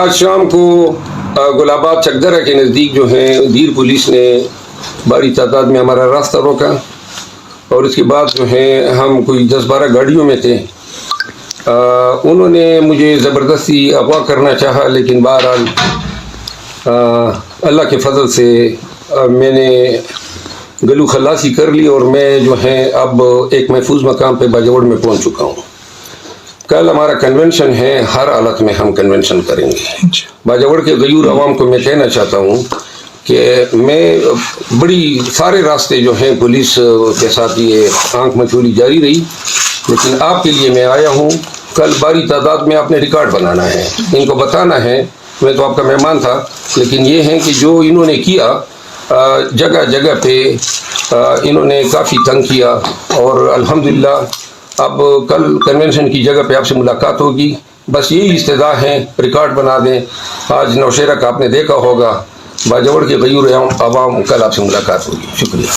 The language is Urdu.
آج شام کو گلاباد چکدرہ کے نزدیک جو ہیں دیر پولیس نے بڑی تعداد میں ہمارا راستہ روکا اور اس کے بعد جو ہے ہم کوئی 10-12 گاڑیوں میں تھے. انہوں نے مجھے زبردستی اغوا کرنا چاہا، لیکن بہرحال اللہ کے فضل سے میں نے گلو خلاصی کر لی اور میں جو ہے اب ایک محفوظ مقام پہ باجوڑ میں پہنچ چکا ہوں. کل ہمارا کنونشن ہے، ہر حالت میں ہم کنونشن کریں گے. باجوڑ کے غیور عوام کو میں کہنا چاہتا ہوں کہ میں بڑی سارے راستے جو ہیں پولیس کے ساتھ یہ آنکھ مچولی جاری رہی، لیکن آپ کے لیے میں آیا ہوں. کل بڑی تعداد میں آپ نے ریکارڈ بنانا ہے، ان کو بتانا ہے. میں تو آپ کا مہمان تھا، لیکن یہ ہے کہ جو انہوں نے کیا جگہ جگہ پہ انہوں نے کافی تنگ کیا، اور الحمدللہ اب کل کنونشن کی جگہ پہ آپ سے ملاقات ہوگی. بس یہی استدعا ہے، ریکارڈ بنا دیں. آج نوشہرہ کا آپ نے دیکھا ہوگا، باجوڑ کے غیور عوام کل آپ سے ملاقات ہوگی. شکریہ.